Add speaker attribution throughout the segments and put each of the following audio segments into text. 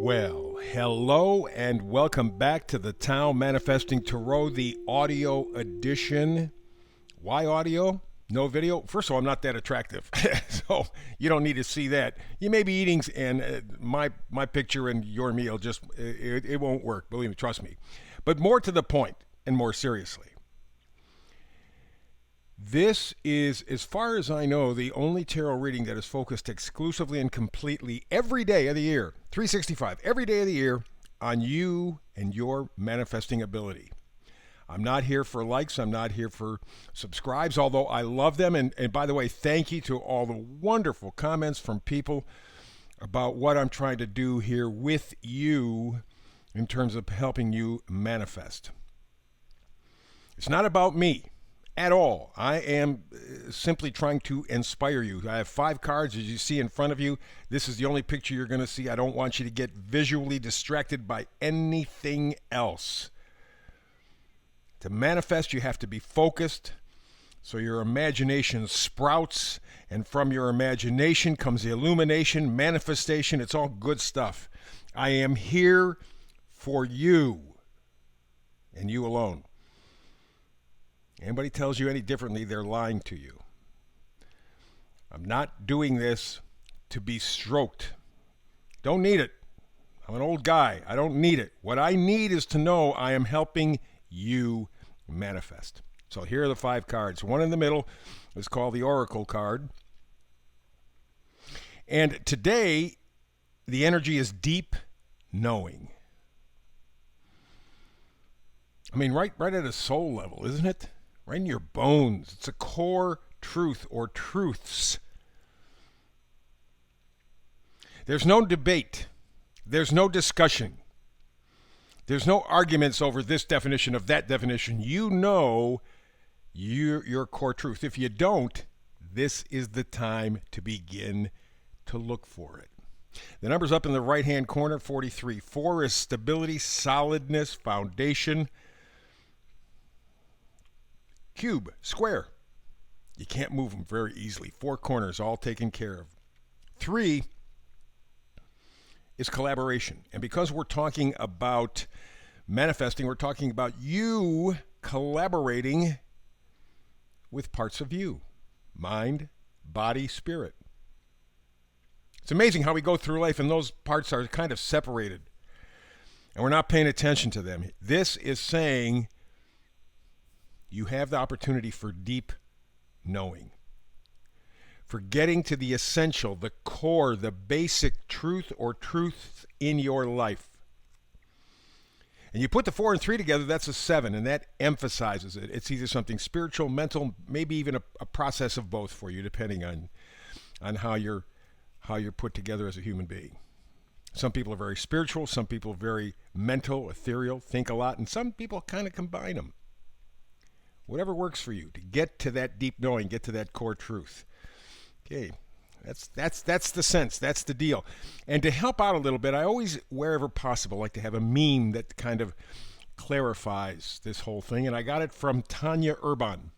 Speaker 1: Well, hello and welcome back to the Tao Manifesting Tarot, the audio edition. Why audio? No video? First of all, I'm not that attractive, so you don't need to see that. You may be eating, and my picture and your meal just it won't work. Believe me, trust me. But more to the point, and more seriously, this is, as far as I know, the only tarot reading that is focused exclusively and completely every day of the year, 365, every day of the year, on you and your manifesting ability. I'm not here for likes. I'm not here for subscribes, although I love them. And by the way, thank you to all the wonderful comments from people about what I'm trying to do here with you in terms of helping you manifest. It's not about me at all. I am simply trying to inspire you. I have 5 cards, as you see in front of you. This is the only picture you're going to see. I don't want you to get visually distracted by anything else. To manifest, you have to be focused, so your imagination sprouts, and from your imagination comes the illumination, manifestation. It's all good stuff. I am here for you, and you alone. Anybody tells you any differently, they're lying to you. I'm not doing this to be stroked. Don't need it. I'm an old guy. I don't need it. What I need is to know I am helping you manifest. So here are the 5 cards. One in the middle is called the Oracle card. And today, the energy is deep knowing. I mean, right at a soul level, isn't it? Right in your bones. It's a core truth or truths. There's no debate. There's no discussion. There's no arguments over this definition of that definition. You know your core truth. If you don't, this is the time to begin to look for it. The number's up in the right-hand corner, 43. 4 is stability, solidness, foundation. Cube, square. You can't move them very easily. 4 corners, all taken care of. 3 is collaboration. And because we're talking about manifesting, we're talking about you collaborating with parts of you. Mind, body, spirit. It's amazing how we go through life and those parts are kind of separated. And we're not paying attention to them. This is saying you have the opportunity for deep knowing. For getting to the essential, the core, the basic truth or truths in your life. And you put the 4 and 3 together, that's a 7, and that emphasizes it. It's either something spiritual, mental, maybe even a process of both for you, depending on how you're put together as a human being. Some people are very spiritual, some people are very mental, ethereal, think a lot, and some people kind of combine them. Whatever works for you to get to that deep knowing, get to that core truth. Okay, that's the sense, that's the deal. And to help out a little bit, I always, wherever possible, like to have a meme that kind of clarifies this whole thing. And I got it from Tanya Urban.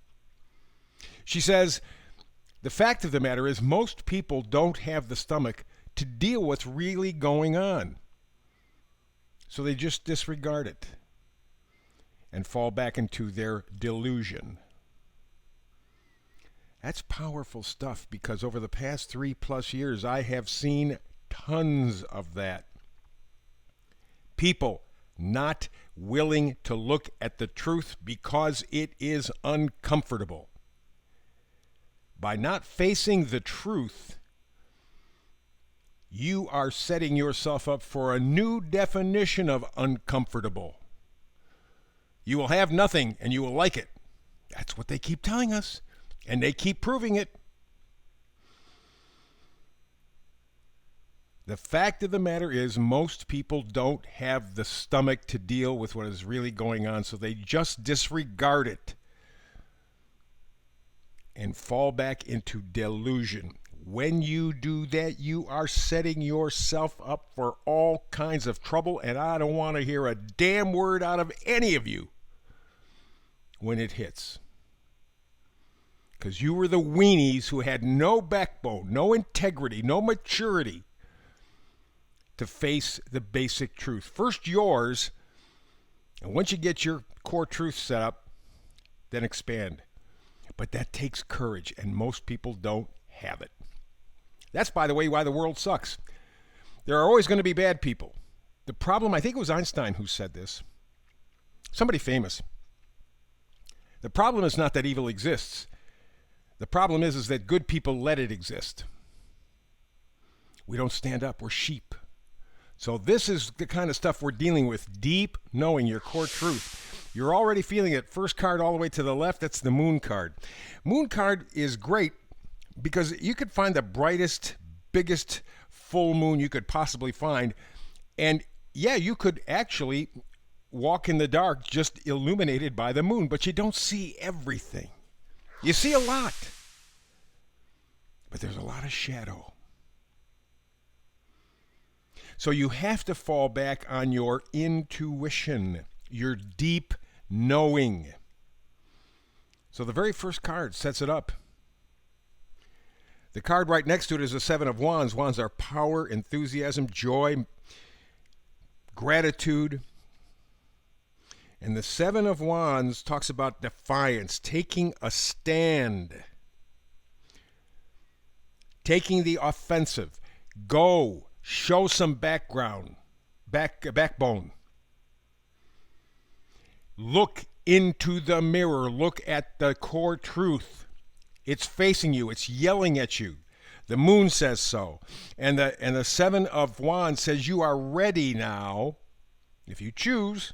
Speaker 1: She says, the fact of the matter is most people don't have the stomach to deal with what's really going on. So they just disregard it and fall back into their delusion. That's powerful stuff because over the past 3+ years, I have seen tons of that. People not willing to look at the truth because it is uncomfortable. By not facing the truth, you are setting yourself up for a new definition of uncomfortable. You will have nothing and you will like it. That's what they keep telling us. And they keep proving it. The fact of the matter is most people don't have the stomach to deal with what is really going on, so they just disregard it and fall back into delusion. When you do that, you are setting yourself up for all kinds of trouble, and I don't want to hear a damn word out of any of you when it hits. Because you were the weenies who had no backbone, no integrity, no maturity to face the basic truth. First yours, and once you get your core truth set up, then expand. But that takes courage, and most people don't have it. That's, by the way, why the world sucks. There are always going to be bad people. The problem, I think it was Einstein who said this, somebody famous. The problem is not that evil exists. The problem is that good people let it exist. We don't stand up. We're sheep. So this is the kind of stuff we're dealing with. Deep knowing, your core truth. You're already feeling it. First card all the way to the left, that's the moon card. Moon card is great because you could find the brightest, biggest full moon you could possibly find. And yeah, you could actually walk in the dark just illuminated by the moon, but you don't see everything. You see a lot, but there's a lot of shadow. So you have to fall back on your intuition, your deep knowing. So the very first card sets it up. The card right next to it is the Seven of Wands. Wands are power, enthusiasm, joy, gratitude. And the Seven of Wands talks about defiance, taking a stand, taking the offensive. Go, show some backbone. Look into the mirror. Look at the core truth. It's facing you. It's yelling at you. The moon says so. And the Seven of Wands says you are ready now, if you choose,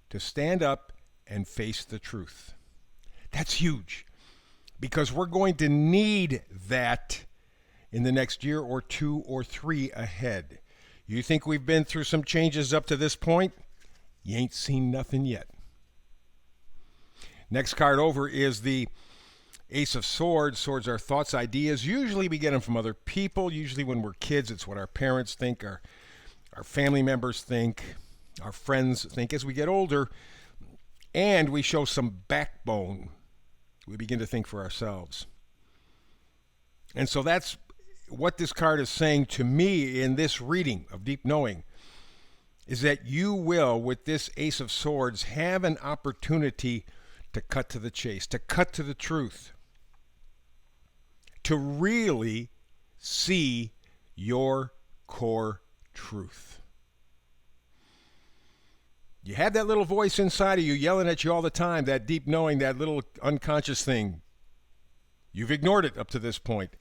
Speaker 1: to stand up and face the truth. That's huge because we're going to need that in the next year or 2 or 3 ahead. You think we've been through some changes up to this point? You ain't seen nothing yet. Next card over is the Ace of Swords. Swords are thoughts, ideas. Usually we get them from other people. Usually when we're kids, it's what our parents think, our family members think, our friends think. As we get older and we show some backbone, we begin to think for ourselves. And so that's what this card is saying to me in this reading of Deep Knowing, is that you will, with this Ace of Swords, have an opportunity to cut to the chase, to cut to the truth, to really see your core truth. You have that little voice inside of you yelling at you all the time, that deep knowing, that little unconscious thing. You've ignored it up to this point.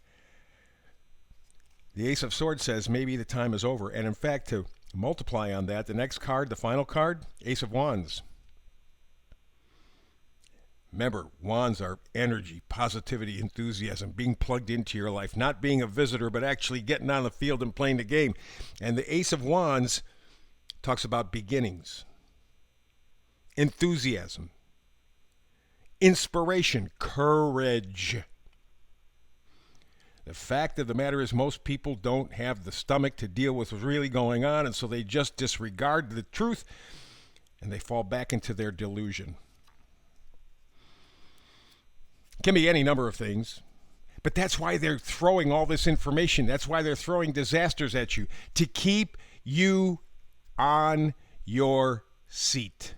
Speaker 1: The Ace of Swords says maybe the time is over. And in fact, to multiply on that, the next card, the final card, Ace of Wands. Remember, wands are energy, positivity, enthusiasm, being plugged into your life, not being a visitor, but actually getting on the field and playing the game. And the Ace of Wands talks about beginnings, enthusiasm, inspiration, courage. The fact of the matter is most people don't have the stomach to deal with what's really going on, and so they just disregard the truth, and they fall back into their delusion. It can be any number of things, but that's why they're throwing all this information. That's why they're throwing disasters at you, to keep you on your seat.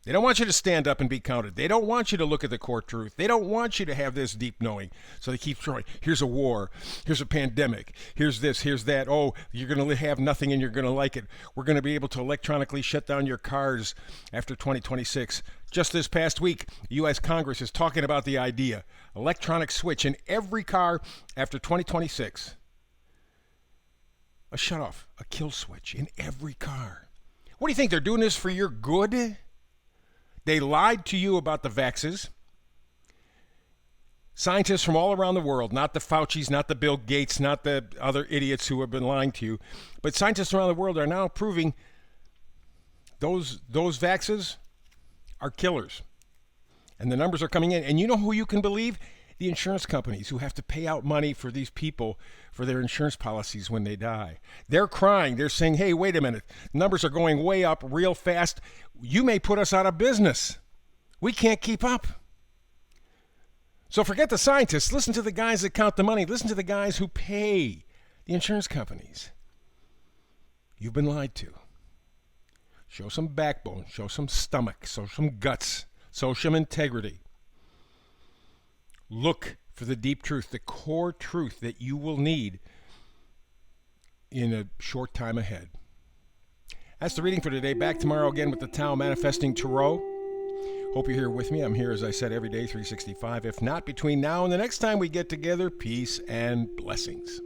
Speaker 1: They don't want you to stand up and be counted. They don't want you to look at the core truth. They don't want you to have this deep knowing. So they keep throwing, here's a war, here's a pandemic, here's this, here's that. Oh, you're going to have nothing and you're going to like it. We're going to be able to electronically shut down your cars after 2026. Just this past week, U.S. Congress is talking about the idea, electronic switch in every car after 2026. A shutoff, a kill switch in every car. What do you think? They're doing this for your good? They lied to you about the vaxes. Scientists from all around the world, not the Faucis, not the Bill Gates, not the other idiots who have been lying to you, but scientists around the world are now proving those vaxes are killers. And the numbers are coming in. And you know who you can believe? The insurance companies who have to pay out money for these people for their insurance policies when they die. They're crying. They're saying, hey, wait a minute. Numbers are going way up real fast. You may put us out of business. We can't keep up. So forget the scientists. Listen to the guys that count the money. Listen to the guys who pay the insurance companies. You've been lied to. Show some backbone, show some stomach, show some guts, show some integrity. Look for the deep truth, the core truth that you will need in a short time ahead. That's the reading for today. Back tomorrow again with the Tao Manifesting Tarot. Hope you're here with me. I'm here, as I said, every day, 365. If not, between now and the next time we get together, peace and blessings.